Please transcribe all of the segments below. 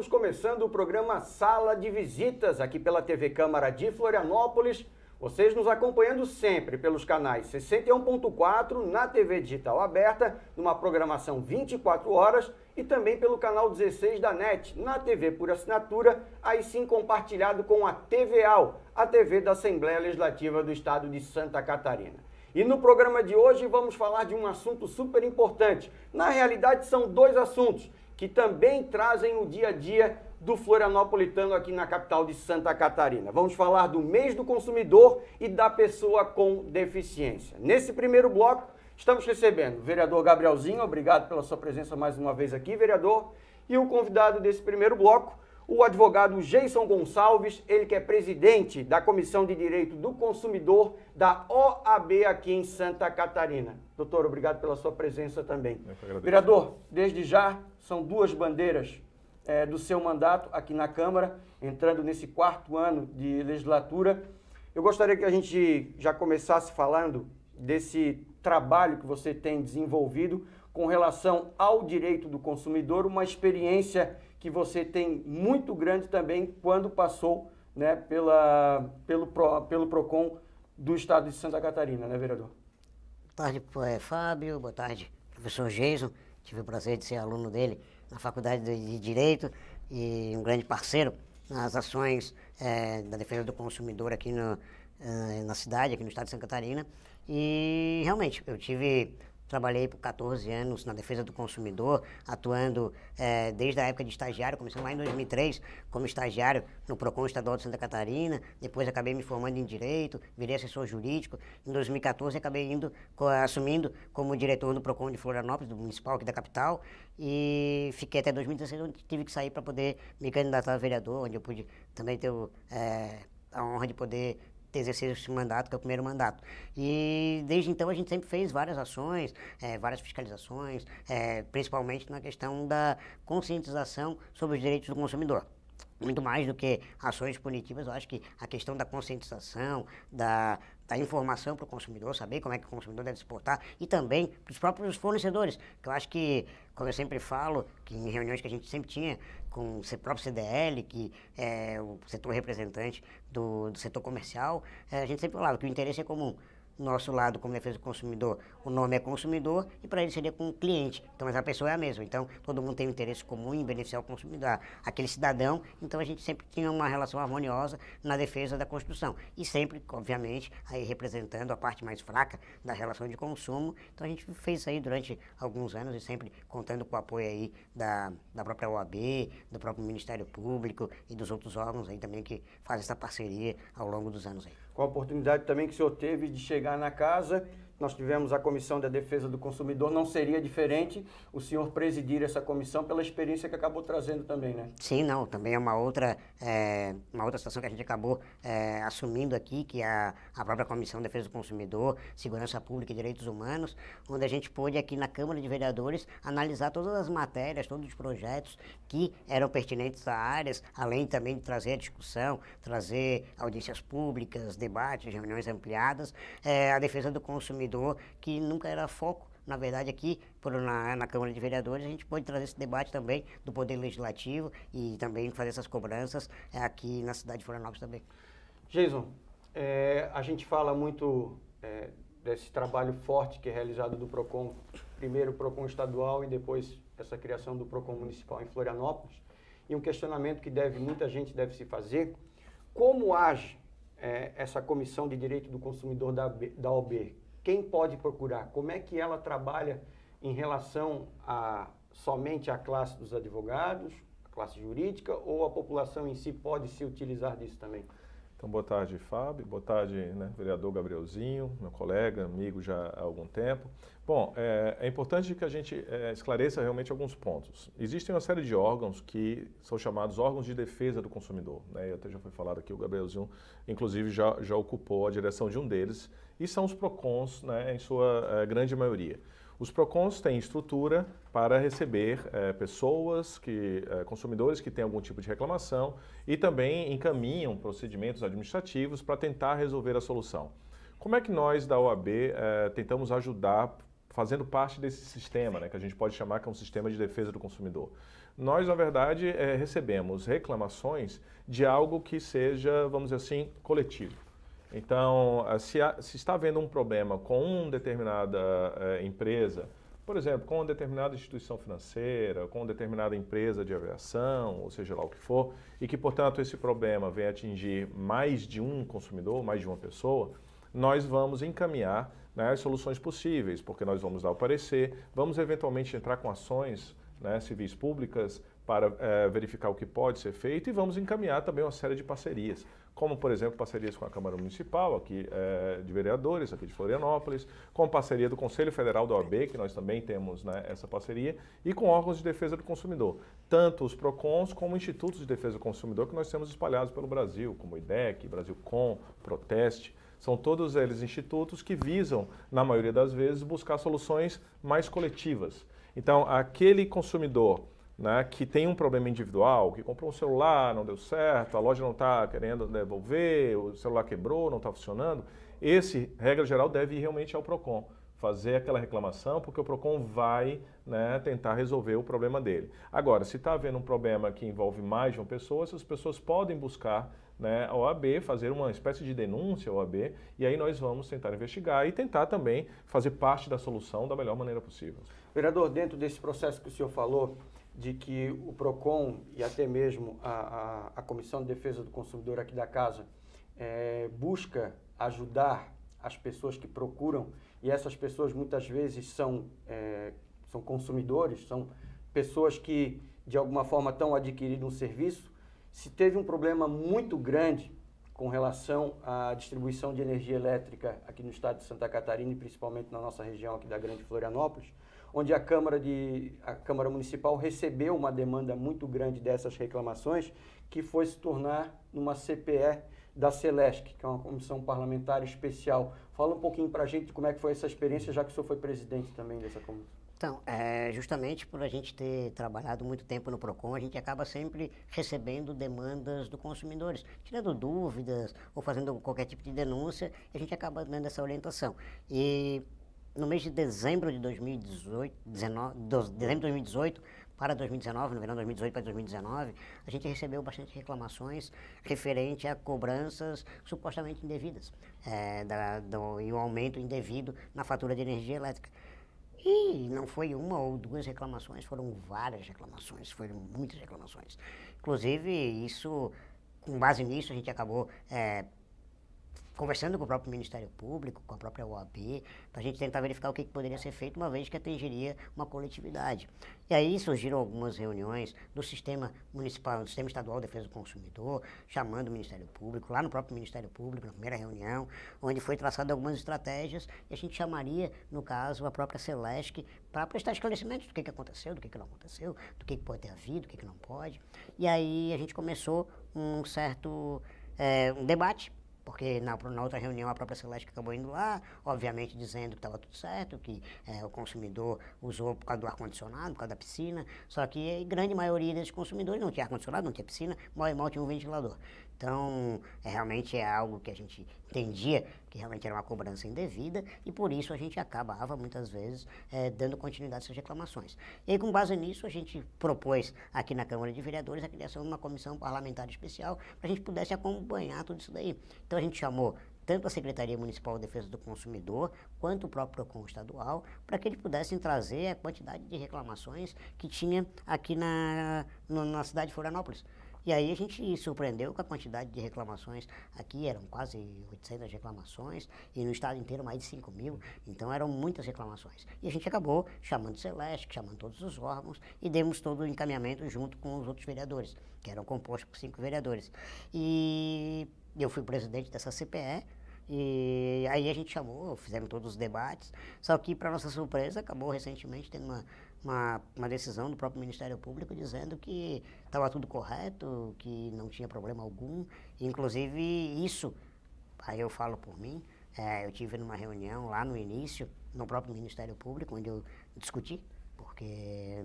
Estamos começando o programa Sala de Visitas aqui pela TV Câmara de Florianópolis. Vocês nos acompanhando sempre pelos canais 61.4 na TV digital aberta, numa programação 24 horas e também pelo canal 16 da NET, na TV por assinatura, aí sim compartilhado com a TVAL, a TV da Assembleia Legislativa do Estado de Santa Catarina. E no programa de hoje vamos falar de um assunto super importante. Na realidade são dois assuntos que também trazem o dia a dia do florianopolitano aqui na capital de Santa Catarina. Vamos falar do mês do consumidor e da pessoa com deficiência. Nesse primeiro bloco, estamos recebendo o vereador Gabrielzinho, obrigado pela sua presença mais uma vez aqui, vereador, e o convidado desse primeiro bloco, o advogado Geison Gonçalves, ele que é presidente da Comissão de Direito do Consumidor da OAB aqui em Santa Catarina. Doutor, obrigado pela sua presença também. Vereador, desde já, são duas bandeiras do seu mandato aqui na Câmara, entrando nesse quarto ano de legislatura. Eu gostaria que a gente já começasse falando desse trabalho que você tem desenvolvido com relação ao direito do consumidor, uma experiência que você tem muito grande também quando passou, né, pelo PROCON do Estado de Santa Catarina, né, vereador? Boa tarde, Fábio. Boa tarde, professor Geison. Tive o prazer de ser aluno dele na Faculdade de Direito e um grande parceiro nas ações da defesa do consumidor aqui na cidade, aqui no estado de Santa Catarina. E realmente, trabalhei por 14 anos na defesa do consumidor, atuando desde a época de estagiário, comecei lá em 2003 como estagiário no PROCON Estadual de Santa Catarina, depois acabei me formando em Direito, virei assessor jurídico, em 2014 acabei assumindo como diretor do PROCON de Florianópolis, do municipal aqui da capital, e fiquei até 2016, onde tive que sair para poder me candidatar a vereador, onde eu pude também ter a honra de poder exercer esse mandato, que é o primeiro mandato. E desde então a gente sempre fez várias ações, várias fiscalizações, principalmente na questão da conscientização sobre os direitos do consumidor. Muito mais do que ações punitivas, eu acho que a questão da conscientização, da informação para o consumidor, saber como é que o consumidor deve se portar, e também para os próprios fornecedores, que eu acho que, como eu sempre falo, que em reuniões que a gente sempre tinha com o próprio CDL, que é o setor representante do setor comercial, a gente sempre falava que o interesse é comum. Nosso lado, como defesa do consumidor, o nome é consumidor e para ele seria com o cliente. Então, mas a pessoa é a mesma. Então, todo mundo tem um interesse comum em beneficiar o consumidor, aquele cidadão. Então, a gente sempre tinha uma relação harmoniosa na defesa da Constituição. E sempre, obviamente, aí representando a parte mais fraca da relação de consumo. Então, a gente fez isso aí durante alguns anos e sempre contando com o apoio aí da própria OAB, do próprio Ministério Público e dos outros órgãos aí também que fazem essa parceria ao longo dos anos aí. Com a oportunidade também que o senhor teve de chegar na casa, nós tivemos a Comissão da Defesa do Consumidor, não seria diferente o senhor presidir essa comissão pela experiência que acabou trazendo também, né? Sim, não, também é uma outra situação que a gente acabou assumindo aqui, que é a própria Comissão de Defesa do Consumidor, Segurança Pública e Direitos Humanos, onde a gente pôde aqui na Câmara de Vereadores analisar todas as matérias, todos os projetos que eram pertinentes a áreas, além também de trazer a discussão, trazer audiências públicas, debates, reuniões ampliadas, a defesa do consumidor, que nunca era foco. Na verdade, aqui na Câmara de Vereadores, a gente pode trazer esse debate também do Poder Legislativo e também fazer essas cobranças aqui na cidade de Florianópolis também. Geison, a gente fala muito desse trabalho forte que é realizado do PROCON, primeiro o PROCON estadual e depois essa criação do PROCON municipal em Florianópolis, e um questionamento que muita gente deve se fazer: como age essa Comissão de Direito do Consumidor da OAB? Quem pode procurar? Como é que ela trabalha em relação somente à classe dos advogados, a classe jurídica, ou a população em si pode se utilizar disso também? Então, boa tarde, Fábio. Boa tarde, vereador Gabrielzinho, meu colega, amigo já há algum tempo. Bom, é importante que a gente esclareça realmente alguns pontos. Existem uma série de órgãos que são chamados órgãos de defesa do consumidor, né? E até já foi falado aqui, o Gabrielzinho, inclusive, já ocupou a direção de um deles, e são os PROCONs, né, em sua grande maioria. Os PROCONs têm estrutura para receber pessoas, consumidores que têm algum tipo de reclamação e também encaminham procedimentos administrativos para tentar resolver a solução. Como é que nós da OAB tentamos ajudar fazendo parte desse sistema, né, que a gente pode chamar que é um sistema de defesa do consumidor? Nós, na verdade, recebemos reclamações de algo que seja, vamos dizer assim, coletivo. Então, se está havendo um problema com uma determinada empresa, por exemplo, com uma determinada instituição financeira, com uma determinada empresa de aviação, ou seja lá o que for, e que, portanto, esse problema vem atingir mais de um consumidor, mais de uma pessoa, nós vamos encaminhar, né, as soluções possíveis, porque nós vamos dar o parecer, vamos eventualmente entrar com ações, né, civis públicas para verificar o que pode ser feito e vamos encaminhar também uma série de parcerias, como, por exemplo, parcerias com a Câmara Municipal aqui de Vereadores, aqui de Florianópolis, com parceria do Conselho Federal da OAB, que nós também temos, né, essa parceria, e com órgãos de defesa do consumidor, tanto os PROCONs como institutos de defesa do consumidor que nós temos espalhados pelo Brasil, como o IDEC, Brasilcom, Proteste. São todos eles institutos que visam, na maioria das vezes, buscar soluções mais coletivas. Então, aquele consumidor, né, que tem um problema individual, que comprou um celular, não deu certo, a loja não está querendo devolver, o celular quebrou, não está funcionando, esse, regra geral, deve ir realmente ao PROCON, fazer aquela reclamação, porque o PROCON vai, né, tentar resolver o problema dele. Agora, se está havendo um problema que envolve mais de uma pessoa, essas pessoas podem buscar, né, a OAB, fazer uma espécie de denúncia à OAB, e aí nós vamos tentar investigar e tentar também fazer parte da solução da melhor maneira possível. Vereador, dentro desse processo que o senhor falou, de que o PROCON e até mesmo a Comissão de Defesa do Consumidor aqui da casa busca ajudar as pessoas que procuram, e essas pessoas muitas vezes são consumidores, são pessoas que de alguma forma estão adquirindo um serviço. Se teve um problema muito grande com relação à distribuição de energia elétrica aqui no estado de Santa Catarina e principalmente na nossa região aqui da Grande Florianópolis, onde a Câmara Municipal recebeu uma demanda muito grande dessas reclamações, que foi se tornar numa CPE da Celesc, que é uma comissão parlamentar especial. Fala um pouquinho para a gente de como é que foi essa experiência, já que o senhor foi presidente também dessa comissão. Então, justamente por a gente ter trabalhado muito tempo no PROCON, a gente acaba sempre recebendo demandas dos consumidores, tirando dúvidas ou fazendo qualquer tipo de denúncia, e a gente acaba dando essa orientação. E no mês de dezembro de 2018 para 2019, no verão de 2018 para 2019, a gente recebeu bastante reclamações referente a cobranças supostamente indevidas e o aumento indevido na fatura de energia elétrica. E não foi uma ou duas reclamações, foram várias reclamações, foram muitas reclamações. Inclusive, com base nisso, a gente acabou conversando com o próprio Ministério Público, com a própria OAB, para a gente tentar verificar o que poderia ser feito, uma vez que atingiria uma coletividade. E aí surgiram algumas reuniões do Sistema Municipal, do Sistema Estadual de Defesa do Consumidor, chamando o Ministério Público, lá no próprio Ministério Público, na primeira reunião, onde foi traçado algumas estratégias, e a gente chamaria, no caso, a própria Celesc, para prestar esclarecimentos do que aconteceu, do que não aconteceu, do que pode ter havido, do que não pode. E aí a gente começou um certo um debate, porque na outra reunião a própria Celesc acabou indo lá, obviamente dizendo que estava tudo certo, que o consumidor usou por causa do ar-condicionado, por causa da piscina, só que a grande maioria desses consumidores não tinha ar-condicionado, não tinha piscina, mal e mal tinha um ventilador. Então, realmente é algo que a gente entendia que realmente era uma cobrança indevida e por isso a gente acabava, muitas vezes, dando continuidade a essas reclamações. E aí, com base nisso, a gente propôs aqui na Câmara de Vereadores a criação de uma comissão parlamentar especial para a gente pudesse acompanhar tudo isso daí. Então, a gente chamou tanto a Secretaria Municipal de Defesa do Consumidor, quanto o próprio PROCON estadual, para que eles pudessem trazer a quantidade de reclamações que tinha aqui na cidade de Florianópolis. E aí a gente surpreendeu com a quantidade de reclamações. Aqui eram quase 800 reclamações e no estado inteiro mais de 5.000, então eram muitas reclamações. E a gente acabou chamando o Celesc, chamando todos os órgãos e demos todo o encaminhamento junto com os outros vereadores, que eram compostos por 5 vereadores. E eu fui presidente dessa CPE, e aí a gente chamou, fizemos todos os debates, só que, para nossa surpresa, acabou recentemente tendo uma decisão do próprio Ministério Público dizendo que estava tudo correto, que não tinha problema algum. Inclusive, isso, aí eu falo por mim, eu tive numa reunião lá no início, no próprio Ministério Público, onde eu discuti, porque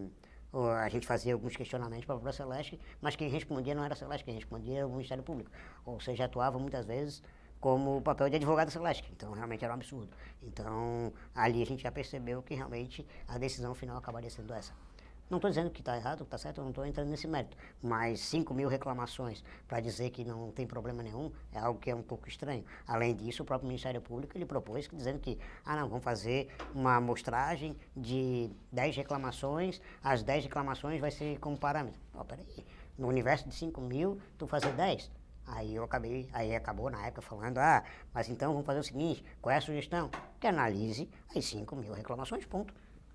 a gente fazia alguns questionamentos para a própria Celesc, mas quem respondia não era a Celesc, quem respondia era o Ministério Público. Ou seja, atuava muitas vezes como o papel de advogado da Celesc, então realmente era um absurdo. Então ali a gente já percebeu que realmente a decisão final acabaria sendo essa. Não estou dizendo que está errado, que está certo, eu não estou entrando nesse mérito. Mas 5 mil reclamações para dizer que não tem problema nenhum é algo que é um pouco estranho. Além disso, o próprio Ministério Público ele propôs dizendo que, não, vamos fazer uma amostragem de 10 reclamações, as 10 reclamações vai ser como parâmetro. Peraí, no universo de 5 mil, tu fazer 10? Aí acabou na época falando, mas então vamos fazer o seguinte, qual é a sugestão? Que analise as 5 mil reclamações, ponto.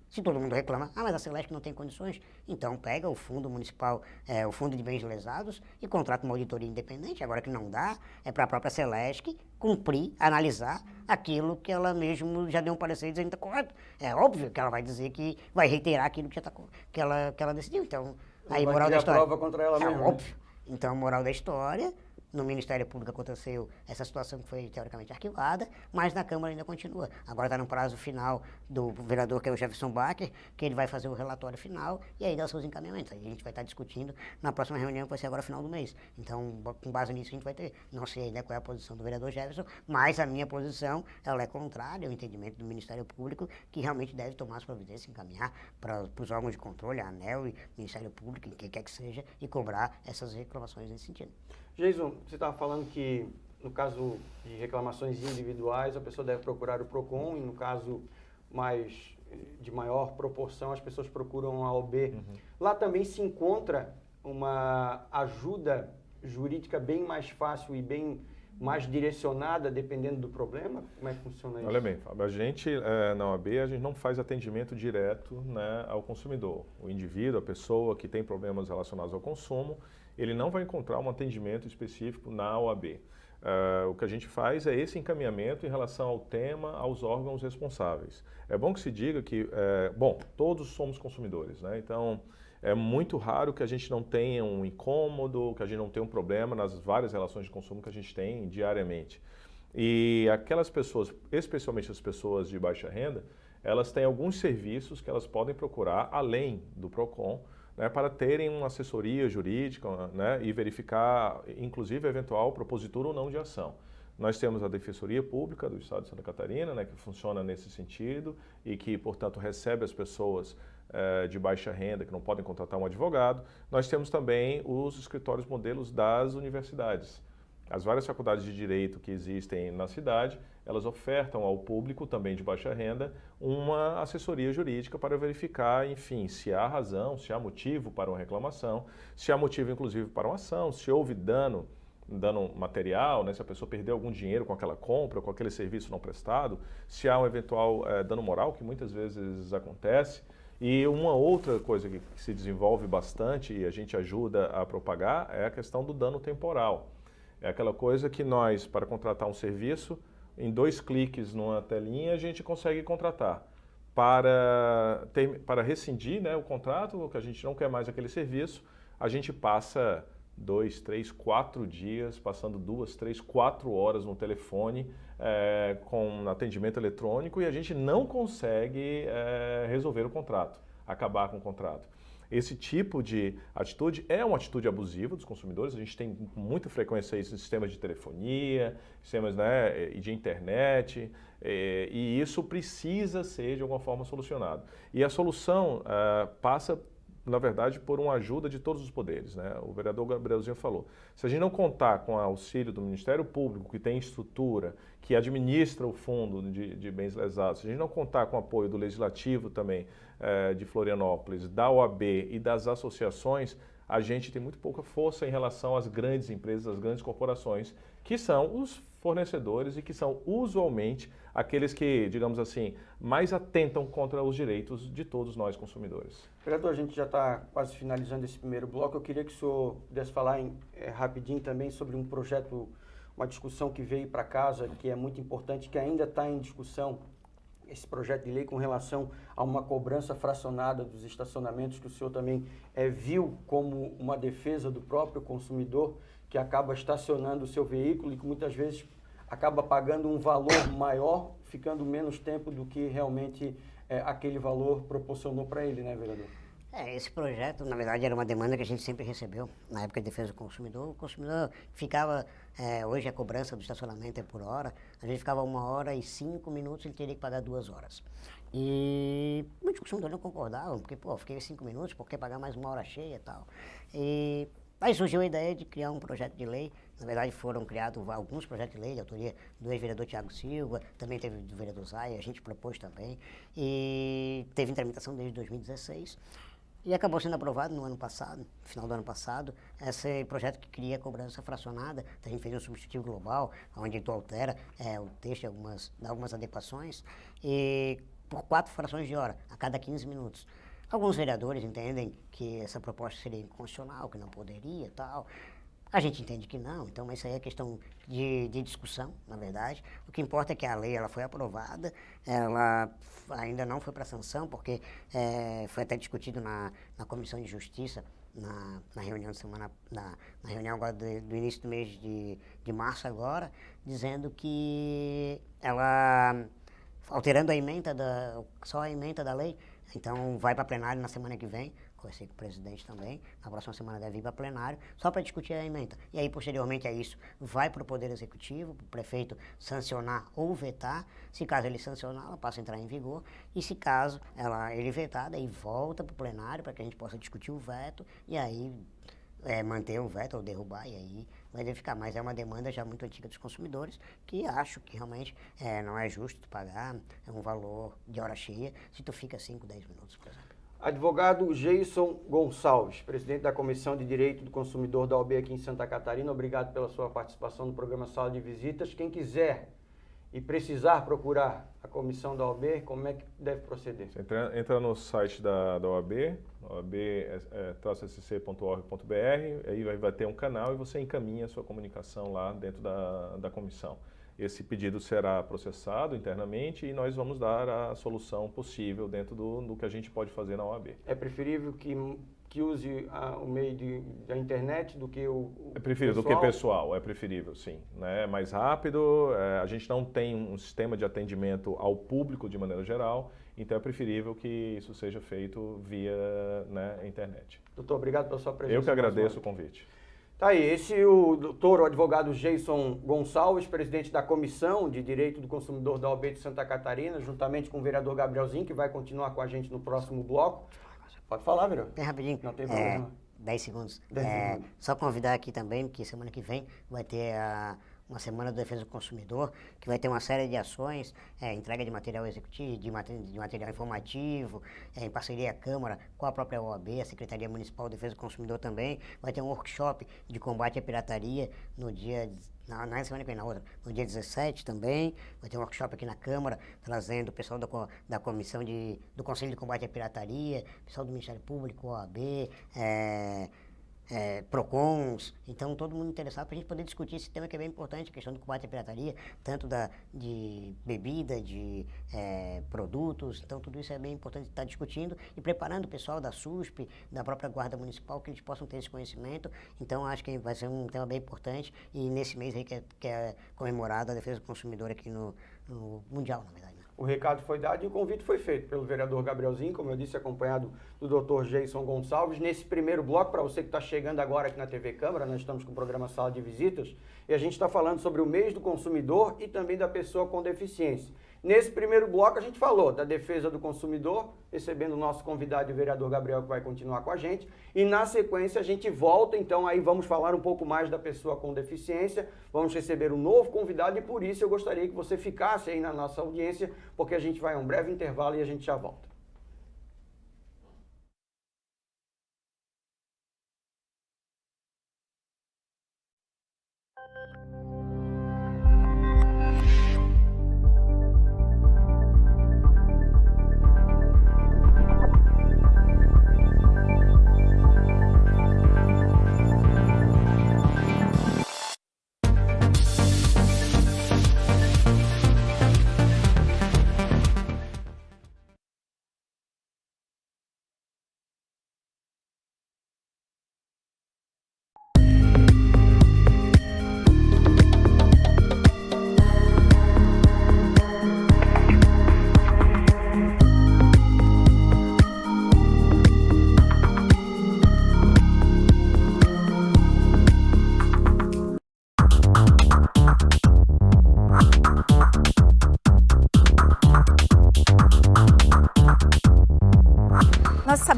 Se todo mundo reclama, mas a Celesc não tem condições, então pega o fundo municipal, o fundo de bens lesados e contrata uma auditoria independente. Agora que não dá, é para a própria Celesc cumprir, analisar aquilo que ela mesmo já deu um parecer dizendo que está correto. É óbvio que ela vai dizer que vai reiterar aquilo que, já tá, que ela decidiu. Então, aí moral da história. Prova contra ela mesmo, óbvio. Então, moral da história. No Ministério Público aconteceu essa situação que foi teoricamente arquivada, mas na Câmara ainda continua. Agora está no prazo final do vereador, que é o Jefferson Bacher, que ele vai fazer o relatório final e aí dar os seus encaminhamentos. Aí a gente vai estar discutindo na próxima reunião, que vai ser agora final do mês. Então, com base nisso, a gente vai ter, não sei ainda qual é a posição do vereador Jefferson, mas a minha posição, ela é contrária ao entendimento do Ministério Público, que realmente deve tomar as providências, encaminhar para os órgãos de controle, a ANEEL e Ministério Público, quem quer que seja, e cobrar essas reclamações nesse sentido. Jason, você estava falando que no caso de reclamações individuais, a pessoa deve procurar o PROCON, e no caso de maior proporção, as pessoas procuram a OAB. Uhum. Lá também se encontra uma ajuda jurídica bem mais fácil e bem mais direcionada, dependendo do problema? Como é que funciona isso? Olha bem, Fábio, a gente, na OAB, a gente não faz atendimento direto, né, ao consumidor. O indivíduo, a pessoa que tem problemas relacionados ao consumo, ele não vai encontrar um atendimento específico na OAB. O que a gente faz é esse encaminhamento em relação ao tema, aos órgãos responsáveis. É bom que se diga que, todos somos consumidores, né? Então, é muito raro que a gente não tenha um incômodo, que a gente não tenha um problema nas várias relações de consumo que a gente tem diariamente. E aquelas pessoas, especialmente as pessoas de baixa renda, elas têm alguns serviços que elas podem procurar além do PROCON, né, para terem uma assessoria jurídica, né, e verificar, inclusive, a eventual propositura ou não de ação. Nós temos a Defensoria Pública do Estado de Santa Catarina, né, que funciona nesse sentido e que, portanto, recebe as pessoas de baixa renda que não podem contratar um advogado. Nós temos também os escritórios modelos das universidades. As várias faculdades de direito que existem na cidade, elas ofertam ao público, também de baixa renda, uma assessoria jurídica para verificar, enfim, se há razão, se há motivo para uma reclamação, se há motivo, inclusive, para uma ação, se houve dano material, né, se a pessoa perdeu algum dinheiro com aquela compra, com aquele serviço não prestado, se há um eventual dano moral, que muitas vezes acontece. E uma outra coisa que se desenvolve bastante e a gente ajuda a propagar é a questão do dano temporal. É aquela coisa que nós, para contratar um serviço, em 2 cliques numa telinha, a gente consegue contratar. Para rescindir, né, o contrato, que a gente não quer mais aquele serviço, a gente passa 2, 3, 4 dias, passando 2, 3, 4 horas no telefone com atendimento eletrônico e a gente não consegue resolver o contrato, acabar com o contrato. Esse tipo de atitude é uma atitude abusiva dos consumidores. A gente tem com muita frequência isso em sistemas de telefonia, sistemas, né, de internet, e isso precisa ser de alguma forma solucionado. E a solução passa, na verdade, por uma ajuda de todos os poderes, né? O vereador Gabrielzinho falou. Se a gente não contar com o auxílio do Ministério Público, que tem estrutura, que administra o fundo de bens lesados, se a gente não contar com o apoio do Legislativo também de Florianópolis, da OAB e das associações, a gente tem muito pouca força em relação às grandes empresas, às grandes corporações, que são os fornecedores e que são usualmente aqueles que, digamos assim, mais atentam contra os direitos de todos nós consumidores. Vereador, a gente já está quase finalizando esse primeiro bloco. Eu queria que o senhor pudesse falar rapidinho também sobre um projeto, uma discussão que veio para casa, que é muito importante, que ainda está em discussão, esse projeto de lei com relação a uma cobrança fracionada dos estacionamentos, que o senhor também viu como uma defesa do próprio consumidor, que acaba estacionando o seu veículo e que muitas vezes acaba pagando um valor maior, ficando menos tempo do que realmente aquele valor proporcionou para ele, né, vereador? Esse projeto, na verdade, era uma demanda que a gente sempre recebeu na época de defesa do consumidor. O consumidor ficava, hoje a cobrança do estacionamento é por hora, a gente ficava 1h05, ele teria que pagar 2 horas. E muitos consumidores não concordavam, porque, pô, fiquei 5 minutos, por que pagar mais 1 hora cheia e tal? E aí surgiu a ideia de criar um projeto de lei. Na verdade, foram criados alguns projetos de lei de autoria do ex-vereador Tiago Silva, também teve do vereador Zay, a gente propôs também, e teve em tramitação desde 2016. E acabou sendo aprovado no ano passado, no final do ano passado, esse projeto que cria a cobrança fracionada. A gente fez um substitutivo global, onde tu altera o texto, dá algumas adequações, e por 4 frações de hora, a cada 15 minutos. Alguns vereadores entendem que essa proposta seria inconstitucional, que não poderia e tal. A gente entende que não, então isso aí é questão de discussão, na verdade. O que importa é que a lei ela foi aprovada, ela ainda não foi para sanção, porque foi até discutido na Comissão de Justiça, na reunião de semana, na reunião agora do início do mês de março agora, dizendo que ela, alterando a emenda, só a emenda da lei, então vai para plenário na semana que vem. Conversei com o presidente também, na próxima semana deve ir para plenário, só para discutir a emenda. E aí, posteriormente a isso, vai para o Poder Executivo, para o prefeito sancionar ou vetar. Se caso ele sancionar, ela passa a entrar em vigor. E se caso ele vetar, daí volta para o plenário, para que a gente possa discutir o veto, e aí manter o veto ou derrubar, e aí vai ficar. Mas é uma demanda já muito antiga dos consumidores, que acho que realmente não é justo tu pagar um valor de hora cheia, se tu fica 5, 10 minutos, por exemplo. Advogado Geison Gonçalves, presidente da Comissão de Direito do Consumidor da OAB aqui em Santa Catarina, obrigado pela sua participação no programa Sala de Visitas. Quem quiser e precisar procurar a comissão da OAB, como é que deve proceder? Você entra no site da OAB, oab-sc.org.br, aí vai ter um canal e você encaminha a sua comunicação lá dentro da comissão. Esse pedido será processado internamente e nós vamos dar a solução possível dentro do que a gente pode fazer na OAB. É preferível que use o meio da internet do que o É preferível pessoal? do que pessoal, é preferível, sim. É mais rápido, a gente não tem um sistema de atendimento ao público de maneira geral, então é preferível que isso seja feito via internet. Doutor, obrigado pela sua presença. Eu que agradeço o convite. Tá aí, o doutor, o advogado Geison Gonçalves, presidente da Comissão de Direito do Consumidor da OAB de Santa Catarina, juntamente com o vereador Gabrielzinho, que vai continuar com a gente no próximo bloco. Pode falar, vereador. Bem rapidinho. Não tem problema. 10 segundos. 10 segundos. Só convidar aqui também, que semana que vem vai ter uma semana da defesa do consumidor, que vai ter uma série de ações, entrega de material executivo, de material informativo, em parceria com a Câmara, com a própria OAB, a Secretaria Municipal de Defesa do Consumidor também. Vai ter um workshop de combate à pirataria no dia... Não é semana que vem, na outra. No dia 17 também, vai ter um workshop aqui na Câmara, trazendo o pessoal da Comissão do Conselho de Combate à Pirataria, pessoal do Ministério Público, OAB, PROCONs, então todo mundo interessado para a gente poder discutir esse tema que é bem importante, a questão do combate à pirataria, tanto de bebida, de produtos, então tudo isso é bem importante estar discutindo e preparando o pessoal da SUSP, da própria Guarda Municipal, que eles possam ter esse conhecimento. Então acho que vai ser um tema bem importante e nesse mês aí que é comemorada a defesa do consumidor aqui no Mundial, na verdade. O recado foi dado e o convite foi feito pelo vereador Gabrielzinho, como eu disse, acompanhado do doutor Geison Gonçalves. Nesse primeiro bloco, para você que está chegando agora aqui na TV Câmara, nós estamos com o programa Sala de Visitas e a gente está falando sobre o mês do consumidor e também da pessoa com deficiência. Nesse primeiro bloco, a gente falou da defesa do consumidor, recebendo o nosso convidado, o vereador Gabriel, que vai continuar com a gente. E na sequência, a gente volta, então, aí vamos falar um pouco mais da pessoa com deficiência. Vamos receber um novo convidado e por isso eu gostaria que você ficasse aí na nossa audiência, porque a gente vai a um breve intervalo e a gente já volta.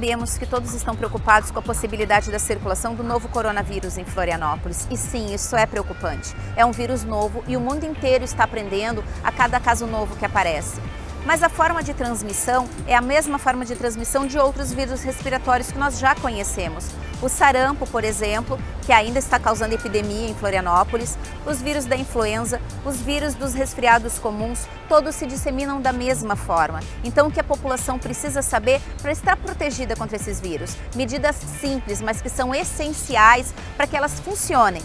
sabemos que todos estão preocupados com a possibilidade da circulação do novo coronavírus em Florianópolis. E sim, isso é preocupante. É um vírus novo e o mundo inteiro está aprendendo a cada caso novo que aparece. Mas a forma de transmissão é a mesma forma de transmissão de outros vírus respiratórios que nós já conhecemos. O sarampo, por exemplo, que ainda está causando epidemia em Florianópolis, os vírus da influenza, os vírus dos resfriados comuns, todos se disseminam da mesma forma. Então, o que a população precisa saber para estar protegida contra esses vírus? Medidas simples, mas que são essenciais para que elas funcionem.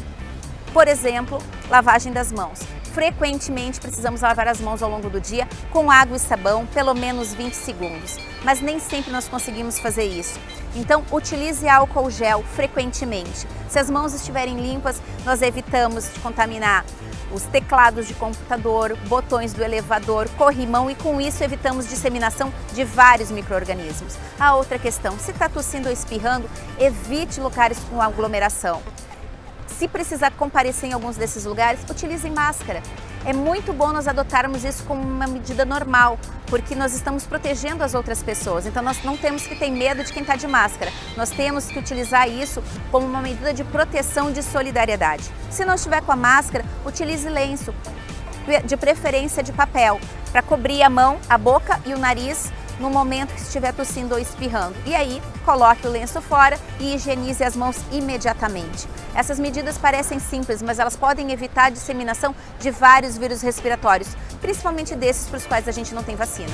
Por exemplo, lavagem das mãos. Frequentemente precisamos lavar as mãos ao longo do dia com água e sabão, pelo menos 20 segundos. Mas nem sempre nós conseguimos fazer isso. Então, utilize álcool gel frequentemente. Se as mãos estiverem limpas, nós evitamos de contaminar os teclados de computador, botões do elevador, corrimão e com isso evitamos disseminação de vários micro-organismos. A outra questão, se está tossindo ou espirrando, evite lugares com aglomeração. Se precisar comparecer em alguns desses lugares, utilizem máscara. É muito bom nós adotarmos isso como uma medida normal, porque nós estamos protegendo as outras pessoas. Então nós não temos que ter medo de quem está de máscara. Nós temos que utilizar isso como uma medida de proteção, de solidariedade. Se não estiver com a máscara, utilize lenço, de preferência de papel, para cobrir a mão, a boca e o nariz no momento que estiver tossindo ou espirrando. E aí, coloque o lenço fora e higienize as mãos imediatamente. Essas medidas parecem simples, mas elas podem evitar a disseminação de vários vírus respiratórios, principalmente desses para os quais a gente não tem vacina.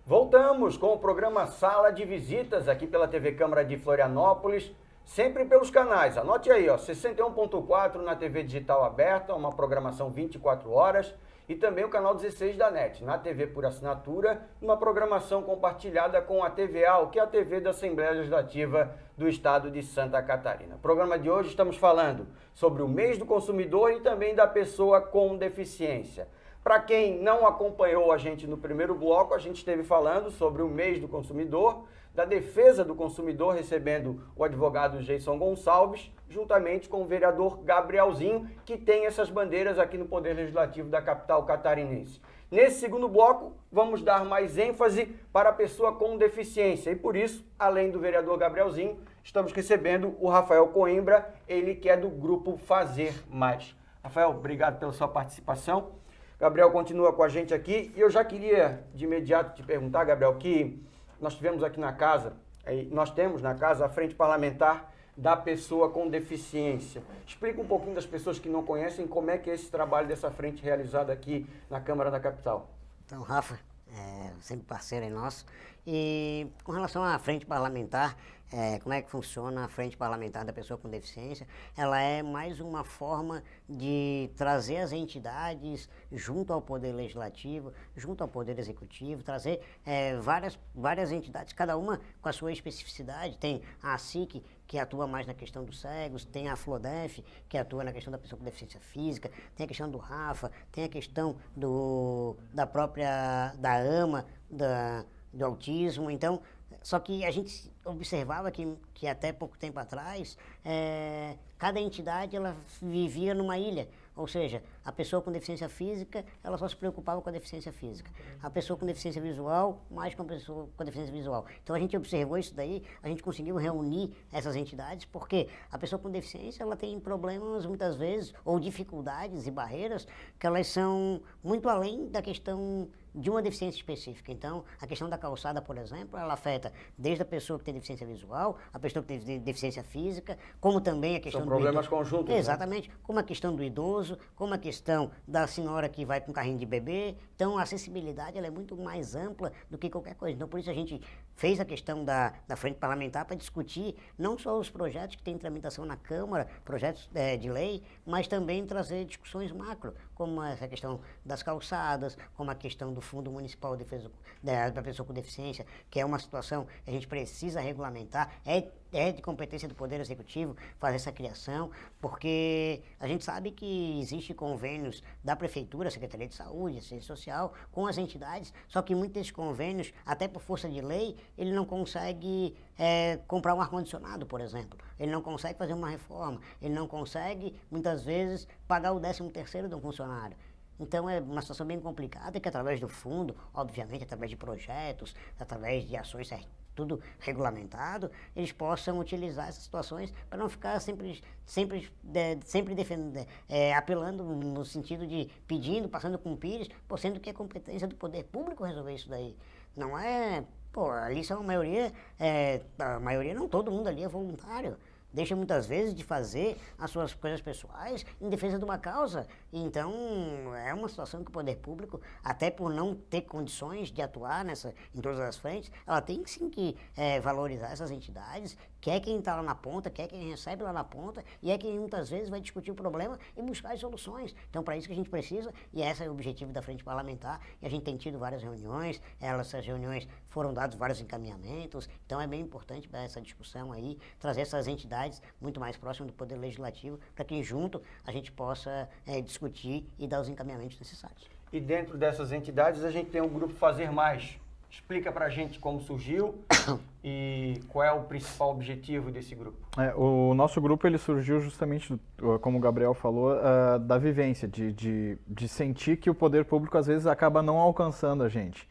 Voltamos com o programa Sala de Visitas aqui pela TV Câmara de Florianópolis, sempre pelos canais. Anote aí, ó, 61.4 na TV digital aberta, uma programação 24 horas, e também o canal 16 da NET, na TV por assinatura, uma programação compartilhada com a TVAL, que é a TV da Assembleia Legislativa do Estado de Santa Catarina. No programa de hoje estamos falando sobre o mês do consumidor e também da pessoa com deficiência. Para quem não acompanhou a gente no primeiro bloco, a gente esteve falando sobre o mês do consumidor, da defesa do consumidor, recebendo o advogado Jason Gonçalves, juntamente com o vereador Gabrielzinho, que tem essas bandeiras aqui no Poder Legislativo da capital catarinense. Nesse segundo bloco, vamos dar mais ênfase para a pessoa com deficiência. E por isso, além do vereador Gabrielzinho, estamos recebendo o Rafael Coimbra, ele que é do grupo Fazer Mais. Rafael, obrigado pela sua participação. Gabriel continua com a gente aqui e eu já queria de imediato te perguntar, Gabriel, que nós tivemos aqui na casa, nós temos na casa a Frente Parlamentar da Pessoa com Deficiência. Explica um pouquinho das pessoas que não conhecem como é que é esse trabalho dessa frente realizado aqui na Câmara da Capital. Então, Rafa, sempre parceiro é nosso. E com relação à Frente Parlamentar, como é que funciona a Frente Parlamentar da Pessoa com Deficiência? Ela é mais uma forma de trazer as entidades junto ao Poder Legislativo, junto ao Poder Executivo, trazer várias entidades, cada uma com a sua especificidade. Tem a ASIC, que atua mais na questão dos cegos, tem a FLODEF, que atua na questão da pessoa com deficiência física, tem a questão do Rafa, tem a questão da AMA, do autismo. Então, só que a gente observava que até pouco tempo atrás, cada entidade ela vivia numa ilha, ou seja, a pessoa com deficiência física, ela só se preocupava com a deficiência física. A pessoa com deficiência visual, mais com a pessoa com deficiência visual. Então a gente observou isso daí, a gente conseguiu reunir essas entidades, porque a pessoa com deficiência, ela tem problemas muitas vezes, ou dificuldades e barreiras, que elas são muito além da questão de uma deficiência específica. Então, a questão da calçada, por exemplo, ela afeta desde a pessoa que tem deficiência visual, a pessoa que tem deficiência física, como também a questão São problemas conjuntos. Exatamente, como a questão do idoso, como a questão questão da senhora que vai com carrinho de bebê. Então, a acessibilidade ela é muito mais ampla do que qualquer coisa. Então, por isso a gente fez a questão da frente parlamentar para discutir não só os projetos que têm tramitação na Câmara, projetos de lei, mas também trazer discussões macro, como essa questão das calçadas, como a questão do Fundo Municipal de Defesa da Pessoa com Deficiência, que é uma situação que a gente precisa regulamentar, é de competência do Poder Executivo fazer essa criação, porque a gente sabe que existe convênios da Prefeitura, Secretaria de Saúde, Assistência Social, com as entidades, só que muitos desses convênios, até por força de lei, ele não consegue comprar um ar-condicionado, por exemplo. Ele não consegue fazer uma reforma, ele não consegue, muitas vezes, pagar o 13º de um funcionário. Então é uma situação bem complicada que através do fundo, obviamente através de projetos, através de ações tudo regulamentado, eles possam utilizar essas situações para não ficar sempre defendendo, apelando no sentido de pedindo, passando com pires, sendo que é competência do poder público resolver isso daí. Não é, ali são a maioria não, todo mundo ali é voluntário. Deixa muitas vezes de fazer as suas coisas pessoais em defesa de uma causa. Então, é uma situação que o poder público, até por não ter condições de atuar em todas as frentes, ela tem sim que valorizar essas entidades, que é quem está lá na ponta, que é quem recebe lá na ponta, e é quem muitas vezes vai discutir o problema e buscar as soluções. Então, para isso que a gente precisa, e esse é o objetivo da Frente Parlamentar, e a gente tem tido várias reuniões, essas reuniões foram dados vários encaminhamentos, então é bem importante para essa discussão aí, trazer essas entidades muito mais próximas do Poder Legislativo, para que junto a gente possa discutir e dar os encaminhamentos necessários. E dentro dessas entidades a gente tem o grupo Fazer Mais. Explica pra gente como surgiu e qual é o principal objetivo desse grupo. O nosso grupo ele surgiu justamente, como o Gabriel falou, da vivência, de sentir que o poder público às vezes acaba não alcançando a gente.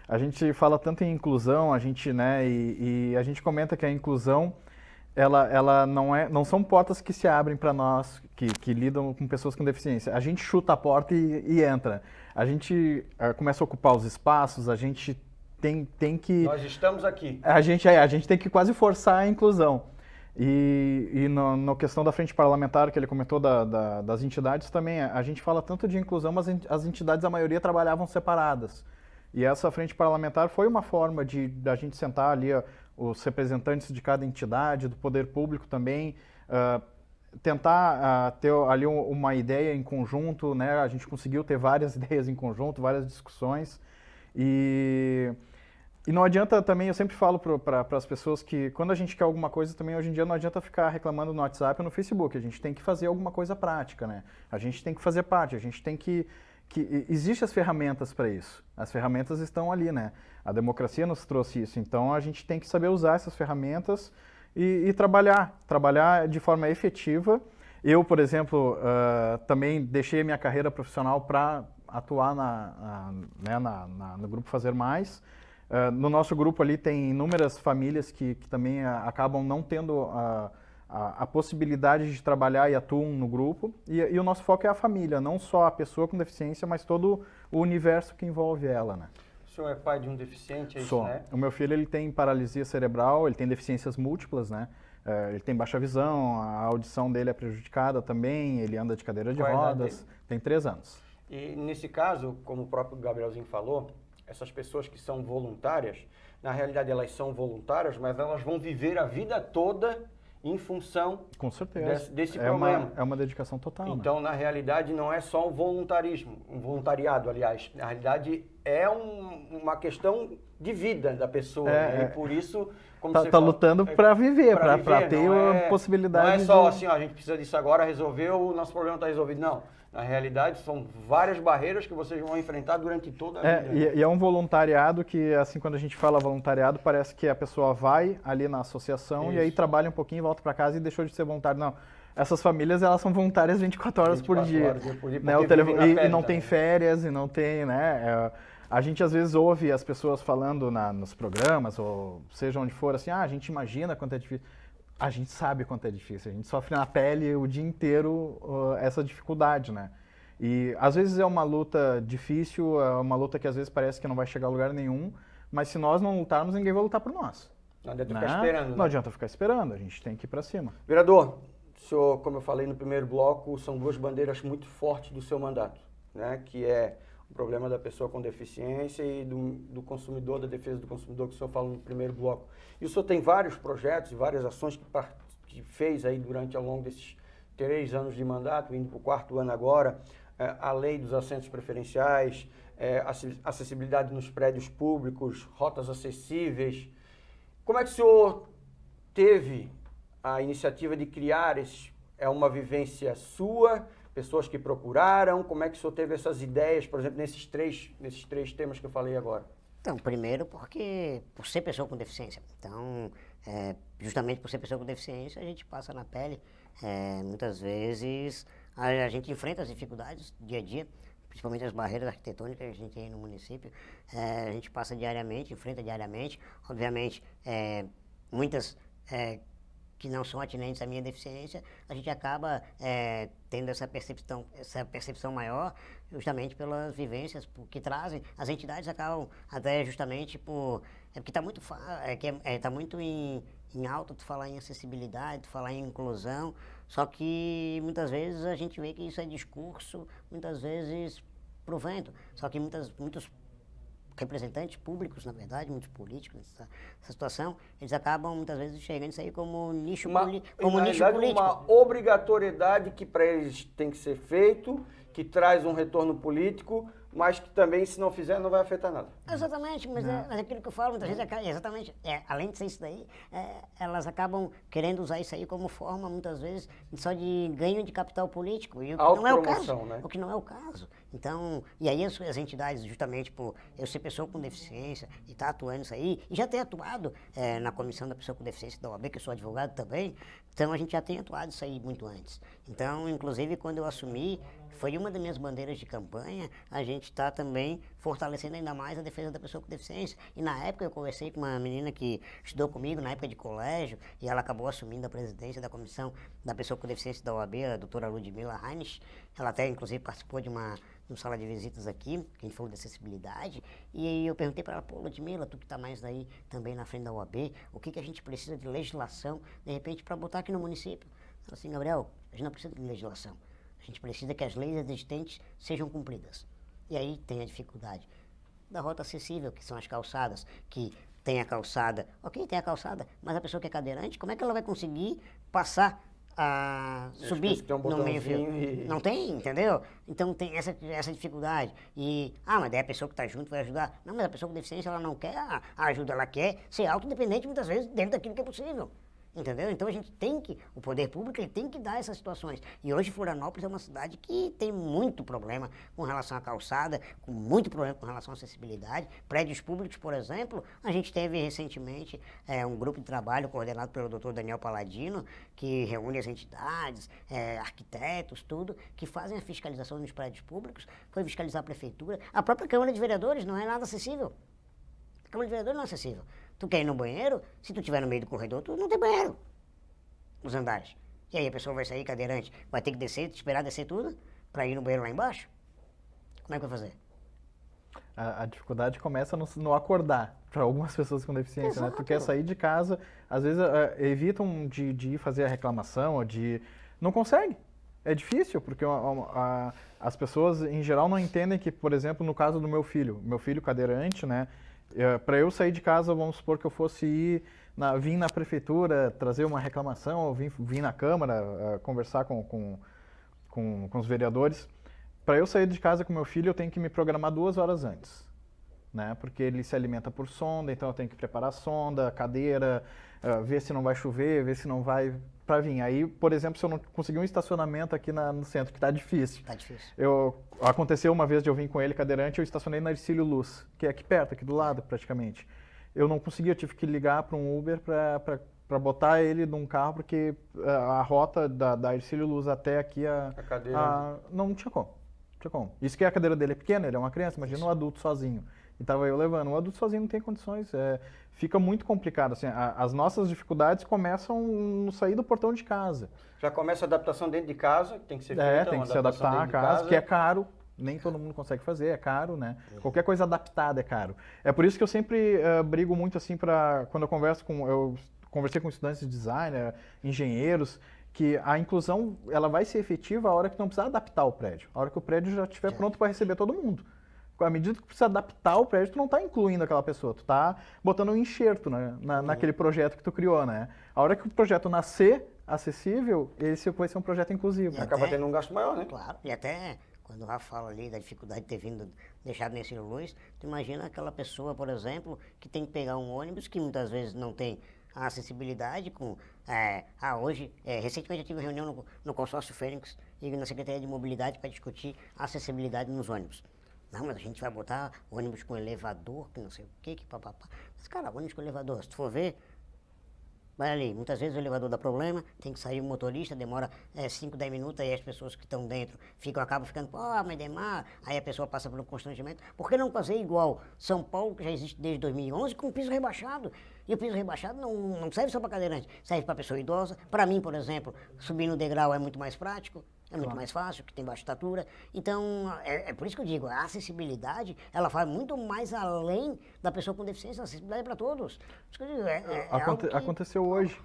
A gente fala tanto em inclusão, a gente, e a gente comenta que a inclusão ela não são portas que se abrem para nós que lidam com pessoas com deficiência. A gente chuta a porta e entra. A gente começa a ocupar os espaços, a gente tem que... Nós estamos aqui. A gente tem que quase forçar a inclusão. E na questão da frente parlamentar, que ele comentou das entidades também, a gente fala tanto de inclusão, mas as entidades, a maioria, trabalhavam separadas. E essa frente parlamentar foi uma forma da gente sentar ali os representantes de cada entidade, do poder público também, tentar ter ali uma ideia em conjunto, né? A gente conseguiu ter várias ideias em conjunto, várias discussões. E não adianta também, eu sempre falo para as pessoas que quando a gente quer alguma coisa também, hoje em dia não adianta ficar reclamando no WhatsApp ou no Facebook, a gente tem que fazer alguma coisa prática, né? A gente tem que fazer parte, a gente tem que existem as ferramentas para isso. As ferramentas estão ali, né? A democracia nos trouxe isso. Então, a gente tem que saber usar essas ferramentas e trabalhar de forma efetiva. Eu, por exemplo, também deixei a minha carreira profissional para atuar no Grupo Fazer Mais. No nosso grupo ali tem inúmeras famílias que também acabam não tendo a possibilidade de trabalhar e atuam no grupo, e o nosso foco é a família, não só a pessoa com deficiência, mas todo o universo que envolve ela, né? O senhor é pai de um deficiente, é isso, Sou. né? O meu filho ele tem paralisia cerebral, ele tem deficiências múltiplas, né? Ele tem baixa visão, a audição dele é prejudicada também, ele anda de cadeira de rodas, tem 3 anos. E nesse caso, como o próprio Gabrielzinho falou, essas pessoas que são voluntárias, na realidade elas são voluntárias, mas elas vão viver a vida toda em função com certeza. desse problema. É uma dedicação total. Então, né? na realidade, não é só um voluntariado, aliás. Na realidade, é uma questão de vida da pessoa. Né? E por isso, como você tá lutando para viver, para ter a possibilidade. Não é só assim, a gente precisa disso agora, resolveu, o nosso problema está resolvido. Não. Na realidade, são várias barreiras que vocês vão enfrentar durante toda a vida. E é um voluntariado que, assim, quando a gente fala voluntariado, parece que a pessoa vai ali na associação e aí trabalha um pouquinho, volta para casa e deixou de ser voluntário. Não, essas famílias, elas são voluntárias 24 horas por dia. Né? E não tem férias, e não tem, né? A gente, às vezes, ouve as pessoas falando nos programas, ou seja onde for, assim, a gente imagina quanto é difícil. A gente sabe quanto é difícil, a gente sofre na pele o dia inteiro essa dificuldade, né? E às vezes é uma luta difícil, é uma luta que às vezes parece que não vai chegar a lugar nenhum, mas se nós não lutarmos, ninguém vai lutar por nós. Não adianta ficar esperando, né? Não adianta ficar esperando, a gente tem que ir para cima. Vereador, o senhor, como eu falei no primeiro bloco, são duas bandeiras muito fortes do seu mandato, né? Que é o problema da pessoa com deficiência e do consumidor, da defesa do consumidor, que o senhor falou no primeiro bloco. E o senhor tem vários projetos e várias ações que fez aí ao longo desses 3 anos de mandato, indo para o 4º ano agora, a lei dos assentos preferenciais, acessibilidade nos prédios públicos, rotas acessíveis. Como é que o senhor teve a iniciativa de criar esses? É uma vivência sua? Pessoas que procuraram? Como é que o senhor teve essas ideias, por exemplo, nesses três temas que eu falei agora? Então, primeiro por ser pessoa com deficiência. Então, justamente por ser pessoa com deficiência, a gente passa na pele. Muitas vezes a gente enfrenta as dificuldades dia a dia, principalmente as barreiras arquitetônicas que a gente tem no município. A gente passa diariamente, enfrenta diariamente. Obviamente, muitas que não são atinentes à minha deficiência, a gente acaba tendo essa percepção maior, justamente pelas vivências que trazem. As entidades acabam até justamente porque está muito em alta tu falar em acessibilidade, tu falar em inclusão, só que muitas vezes a gente vê que isso é discurso, muitas vezes pro vento, só que muitos representantes públicos, na verdade, muitos políticos nessa situação, eles acabam muitas vezes chegando isso aí como nicho político. Uma obrigatoriedade que para eles tem que ser feito, que traz um retorno político, mas que também, se não fizer, não vai afetar nada. Exatamente, mas é aquilo que eu falo, muitas vezes, exatamente, além de ser isso daí, elas acabam querendo usar isso aí como forma, muitas vezes, só de ganho de capital político, e o que não é o caso, né? O que não é o caso. Então, e aí as entidades, justamente por eu ser pessoa com deficiência e estar atuando isso aí, e já ter atuado na comissão da pessoa com deficiência da OAB, que eu sou advogado também, então a gente já tem atuado isso aí muito antes. Então, inclusive, quando eu assumi, foi uma das minhas bandeiras de campanha, a gente está também fortalecendo ainda mais a defesa da pessoa com deficiência. E na época eu conversei com uma menina que estudou comigo na época de colégio, e ela acabou assumindo a presidência da comissão da pessoa com deficiência da OAB, a doutora Ludmila Heinrich. Ela até, inclusive, participou de uma sala de visitas aqui, que a gente falou de acessibilidade, e aí eu perguntei para ela, pô, Ludmila, tu que está mais aí também na frente da OAB, o que a gente precisa de legislação, de repente, para botar aqui no município? Ela falou assim, Gabriel, a gente não precisa de legislação. A gente precisa que as leis existentes sejam cumpridas. E aí tem a dificuldade da rota acessível, que são as calçadas, que tem a calçada. Ok, tem a calçada, mas a pessoa que é cadeirante, como é que ela vai conseguir passar a subir no meio-fio? Não tem, entendeu? Então tem essa dificuldade. Mas daí a pessoa que está junto vai ajudar. Não, mas a pessoa com deficiência, ela não quer a ajuda, ela quer ser autodependente muitas vezes dentro daquilo que é possível. Entendeu? Então a gente o poder público ele tem que dar essas situações. E hoje Florianópolis é uma cidade que tem muito problema com relação à calçada, com muito problema com relação à acessibilidade. Prédios públicos, por exemplo, a gente teve recentemente um grupo de trabalho coordenado pelo Dr. Daniel Paladino, que reúne as entidades, arquitetos, tudo, que fazem a fiscalização nos prédios públicos, foi fiscalizar a prefeitura. A própria Câmara de Vereadores não é nada acessível. A Câmara de Vereadores não é acessível. Tu quer ir no banheiro, se tu estiver no meio do corredor, tu não tem banheiro nos andares. E aí a pessoa vai sair cadeirante, vai ter que descer, esperar descer tudo, para ir no banheiro lá embaixo? Como é que vai fazer? A dificuldade começa no acordar, para algumas pessoas com deficiência, né? Tu quer sair de casa, às vezes evitam de ir fazer a reclamação, ou não consegue. É difícil, porque as pessoas, em geral, não entendem que, por exemplo, no caso do meu filho cadeirante, né? Para eu sair de casa, vamos supor que eu fosse vir na prefeitura, trazer uma reclamação, ou vir na Câmara, conversar com os vereadores. Para eu sair de casa com meu filho, eu tenho que me programar 2 horas antes, né? Porque ele se alimenta por sonda, então eu tenho que preparar a sonda, a cadeira, ver se não vai chover, ver se não vai para vir. Aí, por exemplo, se eu não conseguir um estacionamento aqui no centro, que está difícil. Tá difícil. Aconteceu uma vez de eu vir com ele cadeirante, eu estacionei na Ercílio Luz, que é aqui perto, aqui do lado praticamente. Eu não conseguia, eu tive que ligar para um Uber para botar ele num carro, porque a rota da Ercílio Luz até aqui, a cadeira... não tinha como. Isso que a cadeira dele é pequena, ele é uma criança, imagina um adulto sozinho. E estava eu levando. Um adulto sozinho não tem condições, fica muito complicado. Assim, as nossas dificuldades começam no sair do portão de casa. Já começa a adaptação dentro de casa, que tem que ser feita. Tem que se adaptar à casa, que é caro. Nem todo mundo consegue fazer, é caro, né? Qualquer coisa adaptada é caro. É por isso que eu sempre brigo muito assim quando eu conversei com estudantes de design, engenheiros, que a inclusão ela vai ser efetiva a hora que não precisar adaptar o prédio, a hora que o prédio já estiver pronto para receber todo mundo. À medida que precisa adaptar o prédio, tu não está incluindo aquela pessoa, tu está botando um enxerto, né, naquele projeto que tu criou, né? A hora que o projeto nascer acessível, esse vai ser um projeto inclusivo. E Acaba tendo um gasto maior, né? Claro, e até quando o Rafa fala ali da dificuldade de ter vindo, deixado nesse luz, tu imagina aquela pessoa, por exemplo, que tem que pegar um ônibus que muitas vezes não tem a acessibilidade com... hoje, recentemente eu tive uma reunião no consórcio Fênix e na Secretaria de Mobilidade para discutir a acessibilidade nos ônibus. Não, mas a gente vai botar ônibus com elevador, que não sei o que papapá. Mas, cara, ônibus com elevador, se tu for ver, vai ali, muitas vezes o elevador dá problema, tem que sair o motorista, demora 5, 10 minutos, aí as pessoas que estão dentro acabam ficando, mas demora, aí a pessoa passa por um constrangimento. Por que não fazer igual São Paulo, que já existe desde 2011, com piso rebaixado? E o piso rebaixado não serve só para cadeirante, serve para pessoa idosa. Para mim, por exemplo, subir no degrau é muito mais prático, é muito mais fácil, que tem baixa estatura. Então, é por isso que eu digo, a acessibilidade, ela vai muito mais além da pessoa com deficiência, a acessibilidade é para todos. Isso que eu digo, algo que... Aconteceu hoje,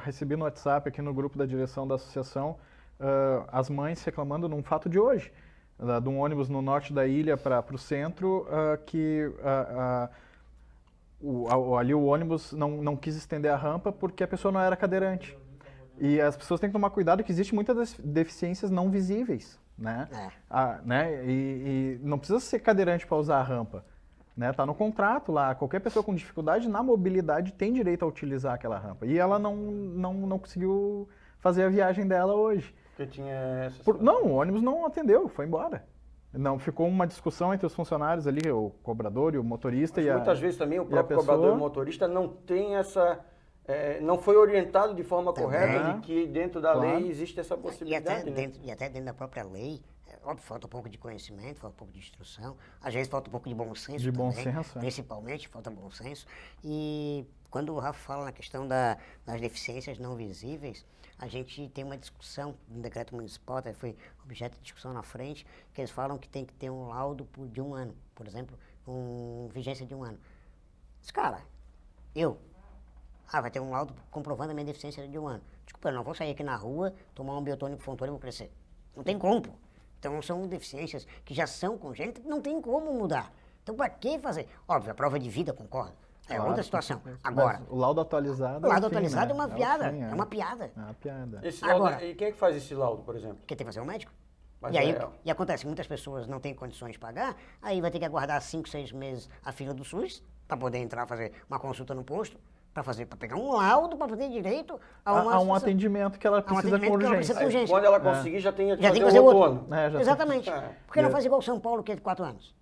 recebi no WhatsApp aqui no grupo da direção da associação, as mães reclamando num fato de hoje, de um ônibus no norte da ilha para o centro, que ali o ônibus não quis estender a rampa porque a pessoa não era cadeirante. E as pessoas têm que tomar cuidado que existe muitas deficiências não visíveis, né? E não precisa ser cadeirante para usar a rampa, né? Tá no contrato lá, qualquer pessoa com dificuldade na mobilidade tem direito a utilizar aquela rampa. E ela não conseguiu fazer a viagem dela hoje. Porque tinha Não, o ônibus não atendeu, foi embora. Não, ficou uma discussão entre os funcionários ali, o cobrador e o motorista. Mas muitas vezes também o próprio cobrador e o motorista não tem essa... não foi orientado de forma correta de que dentro da lei existe essa possibilidade. E até dentro da própria lei, óbvio, falta um pouco de conhecimento, falta um pouco de instrução, às vezes falta um pouco de bom senso principalmente, falta bom senso. E quando o Rafa fala na questão das deficiências não visíveis, a gente tem uma discussão no decreto municipal, até foi objeto de discussão na frente, que eles falam que tem que ter um laudo de 1 ano, por exemplo, com vigência de 1 ano. Mas, cara, vai ter um laudo comprovando a minha deficiência de 1 ano. Desculpa, eu não vou sair aqui na rua, tomar um biotônico Fontoura e vou crescer. Não tem como. Então, são deficiências que já são congênitas, não tem como mudar. Então, para que fazer? Óbvio, a prova de vida, concordo. É outra situação. Agora, o laudo atualizado é uma piada. É uma piada. É uma piada. E quem é que faz esse laudo, por exemplo? Quem tem que fazer é o médico. Mas E acontece, muitas pessoas não têm condições de pagar, aí vai ter que aguardar 5, 6 meses a fila do SUS para poder entrar fazer uma consulta no posto, para pegar um laudo, para ter direito a um atendimento que ela precisa com urgência. Quando ela conseguir, já tem que fazer o outro. Exatamente. Por que não faz igual São Paulo, que é de 4 anos?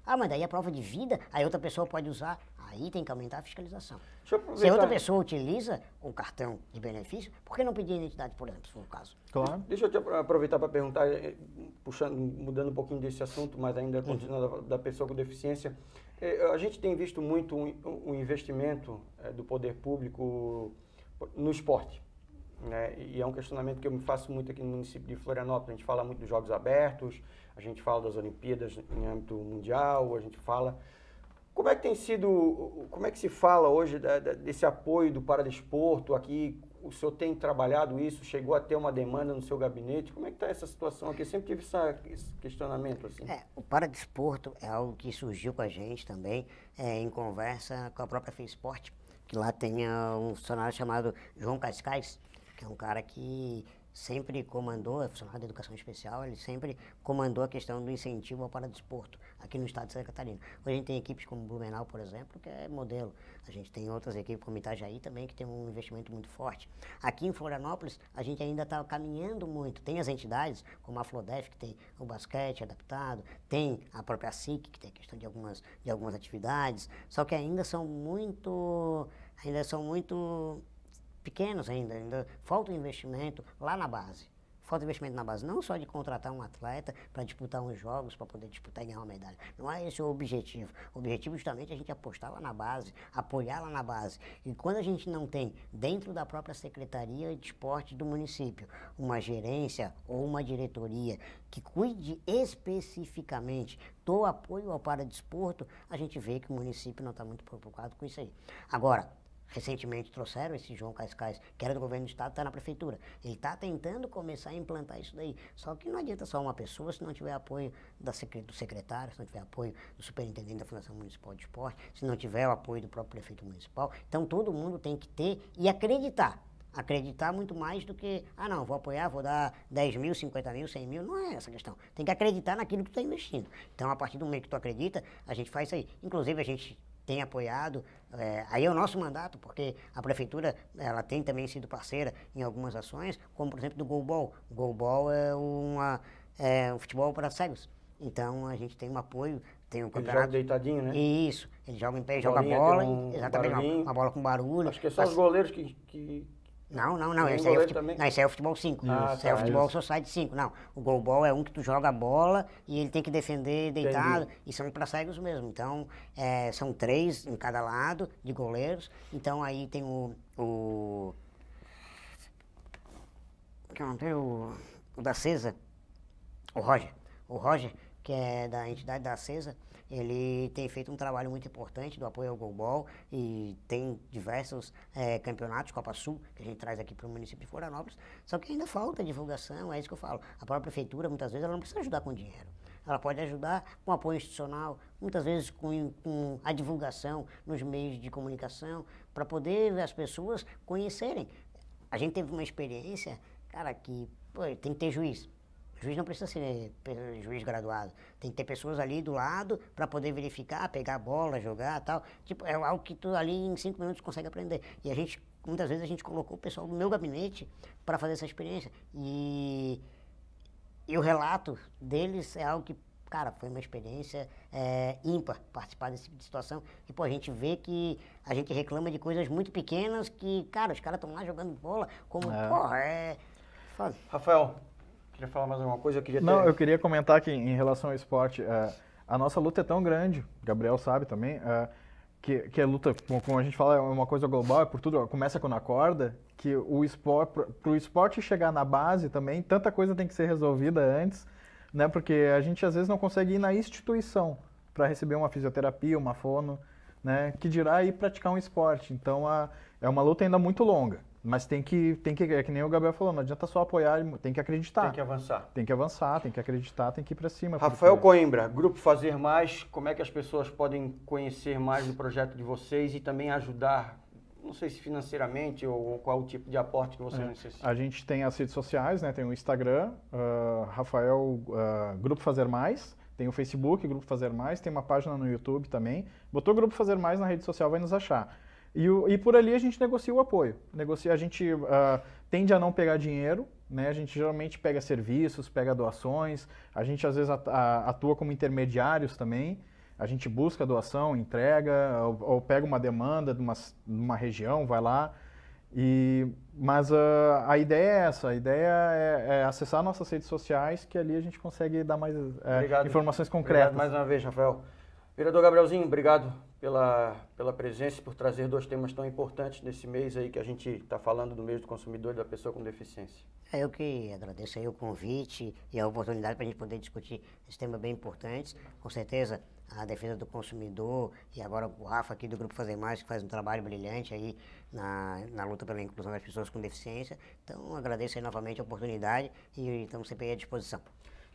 Mas daí a prova de vida, aí outra pessoa pode usar, aí tem que aumentar a fiscalização. Se outra pessoa utiliza o cartão de benefício, por que não pedir identidade, por exemplo, se for o caso? Claro. Deixa eu te aproveitar para perguntar, mudando um pouquinho desse assunto, mas ainda continuando da pessoa com deficiência. A gente tem visto muito um investimento do poder público no esporte. Né? E é um questionamento que eu me faço muito aqui no município de Florianópolis. A gente fala muito dos Jogos Abertos, a gente fala das Olimpíadas em âmbito mundial, a gente fala... Como é que tem sido, como é que se fala hoje desse apoio do paradesporto aqui? O senhor tem trabalhado isso? Chegou a ter uma demanda no seu gabinete? Como é que está essa situação aqui? Eu sempre tive esse questionamento assim. O paradesporto é algo que surgiu com a gente também, em conversa com a própria FESPORT, que lá tem um funcionário chamado João Cascais, que é um cara que sempre comandou, é funcionário da educação especial, ele sempre comandou a questão do incentivo ao paradesporto aqui no estado de Santa Catarina. Hoje a gente tem equipes como Blumenau, por exemplo, que é modelo. A gente tem outras equipes como Itajaí também, que tem um investimento muito forte. Aqui em Florianópolis, a gente ainda está caminhando muito. Tem as entidades, como a Flodef, que tem o basquete adaptado, tem a própria SIC, que tem a questão de algumas atividades, só que ainda são muito pequenos ainda falta investimento lá na base. Falta investimento na base, não só de contratar um atleta para disputar uns jogos, para poder disputar e ganhar uma medalha. Não é esse o objetivo. O objetivo justamente é a gente apostar lá na base, apoiar lá na base. E quando a gente não tem, dentro da própria Secretaria de Esporte do município, uma gerência ou uma diretoria que cuide especificamente do apoio ao paradesporto, a gente vê que o município não está muito preocupado com isso aí. Agora, recentemente trouxeram esse João Cascais, que era do governo do estado, está na prefeitura. Ele está tentando começar a implantar isso daí. Só que não adianta só uma pessoa se não tiver apoio do secretário, se não tiver apoio do superintendente da Fundação Municipal de Esporte, se não tiver o apoio do próprio prefeito municipal. Então todo mundo tem que ter e acreditar. Acreditar muito mais do que, não, vou apoiar, vou dar 10 mil, 50 mil, 100 mil, não é essa a questão. Tem que acreditar naquilo que tu está investindo. Então, a partir do momento que tu acredita, a gente faz isso aí. Inclusive, a gente tem apoiado, aí é o nosso mandato, porque a prefeitura, ela tem também sido parceira em algumas ações, como, por exemplo, do Goalball. O Goalball é um futebol para cegos. Então, a gente tem um apoio, tem um campeonato. Ele joga deitadinho, né? Isso, ele joga em pé, joga Bolinha, bola, tem um exatamente, barulhinho. uma bola com barulho. Acho que é só os goleiros que... Não, Tem esse aí goleiro também? não, esse aí é o futebol 5. Ah, Esse aí é o tá, futebol isso. society 5. Não, o goalball é um que tu joga a bola e ele tem que defender deitado. Entendi. E são para cegos mesmo. Então, são 3 em cada lado de goleiros. Então, aí tem o da CESA, o Roger, que é da entidade da CESA. Ele tem feito um trabalho muito importante do apoio ao goalball e tem diversos campeonatos, Copa Sul, que a gente traz aqui para o município de Florianópolis, só que ainda falta divulgação, é isso que eu falo. A própria prefeitura, muitas vezes, ela não precisa ajudar com dinheiro. Ela pode ajudar com apoio institucional, muitas vezes com a divulgação nos meios de comunicação, para poder as pessoas conhecerem. A gente teve uma experiência, cara, que tem que ter juiz. O juiz não precisa ser juiz graduado. Tem que ter pessoas ali do lado para poder verificar, pegar a bola, jogar e tal. Tipo, é algo que tu ali em 5 minutos consegue aprender. E muitas vezes a gente colocou o pessoal do meu gabinete para fazer essa experiência. E o relato deles é algo que, cara, foi uma experiência ímpar participar desse tipo de situação. E, pô, a gente vê que a gente reclama de coisas muito pequenas que, cara, os caras estão lá jogando bola como, porra, foda. Rafael, queria falar mais alguma coisa? Não, eu queria comentar que em relação ao esporte, a nossa luta é tão grande, o Gabriel sabe também, que a luta, como a gente fala, é uma coisa global, é por tudo, começa quando acorda, que o esporte, para o esporte chegar na base também, tanta coisa tem que ser resolvida antes, né? Porque a gente às vezes não consegue ir na instituição para receber uma fisioterapia, uma fono, né? Que dirá ir praticar um esporte. Então é uma luta ainda muito longa. Mas tem que, é que nem o Gabriel falou, não adianta só apoiar, tem que acreditar. Tem que avançar. Tem que avançar, tem que acreditar, tem que ir para cima. Rafael Coimbra, Grupo Fazer Mais, como é que as pessoas podem conhecer mais do projeto de vocês e também ajudar, não sei se financeiramente ou qual o tipo de aporte que vocês necessitam? A gente tem as redes sociais, né? Tem o Instagram, Rafael Grupo Fazer Mais, tem o Facebook, Grupo Fazer Mais, tem uma página no YouTube também. Botou Grupo Fazer Mais na rede social, vai nos achar. E por ali a gente negocia o apoio. A gente tende a não pegar dinheiro, né? A gente geralmente pega serviços, pega doações, a gente às vezes atua como intermediários também, a gente busca doação, entrega, ou pega uma demanda de uma região, vai lá. Mas a ideia é essa, a ideia é acessar nossas redes sociais, que ali a gente consegue dar mais informações concretas. Obrigado mais uma vez, Rafael. Vereador Gabrielzinho, obrigado pela presença e por trazer 2 temas tão importantes nesse mês aí que a gente está falando do mês do consumidor e da pessoa com deficiência. Eu que agradeço aí o convite e a oportunidade para a gente poder discutir esse tema bem importante. Com certeza, a defesa do consumidor e agora o Rafa aqui do Grupo Fazer Mais, que faz um trabalho brilhante aí na luta pela inclusão das pessoas com deficiência. Então, agradeço aí novamente a oportunidade e estamos sempre aí à disposição.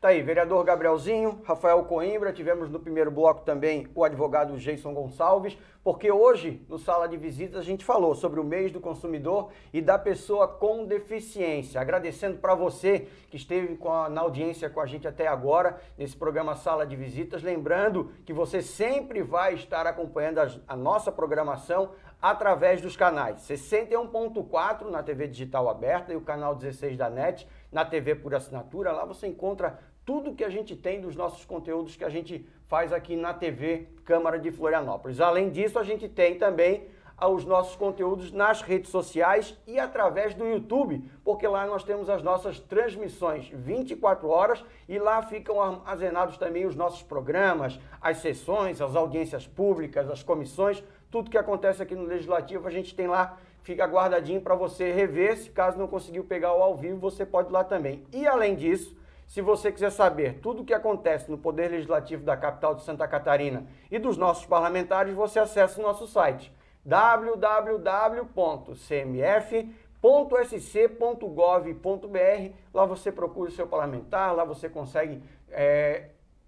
Tá aí, vereador Gabrielzinho, Rafael Coimbra, tivemos no primeiro bloco também o advogado Jason Gonçalves, porque hoje, no Sala de Visitas, a gente falou sobre o mês do consumidor e da pessoa com deficiência. Agradecendo para você que esteve na audiência com a gente até agora, nesse programa Sala de Visitas. Lembrando que você sempre vai estar acompanhando a nossa programação através dos canais 61.4 na TV digital aberta e o canal 16 da NET na TV por assinatura. Lá você encontra tudo que a gente tem dos nossos conteúdos que a gente faz aqui na TV Câmara de Florianópolis. Além disso, a gente tem também os nossos conteúdos nas redes sociais e através do YouTube, porque lá nós temos as nossas transmissões 24 horas e lá ficam armazenados também os nossos programas, as sessões, as audiências públicas, as comissões, tudo que acontece aqui no Legislativo a gente tem lá, fica guardadinho para você rever. Se caso não conseguiu pegar o ao vivo, você pode ir lá também. E além disso, se você quiser saber tudo o que acontece no Poder Legislativo da capital de Santa Catarina e dos nossos parlamentares, você acessa o nosso site, www.cmf.sc.gov.br. Lá você procura o seu parlamentar, lá você consegue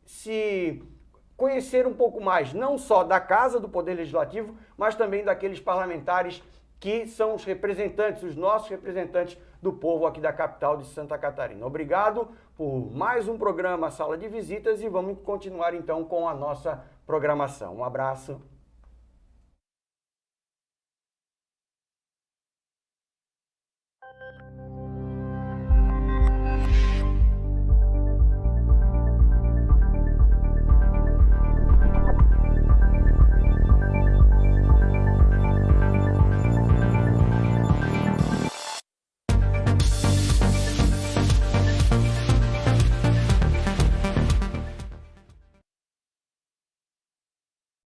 se conhecer um pouco mais, não só da Casa do Poder Legislativo, mas também daqueles parlamentares que são os representantes, os nossos representantes do povo aqui da capital de Santa Catarina. Obrigado por mais um programa Sala de Visitas e vamos continuar então com a nossa programação. Um abraço.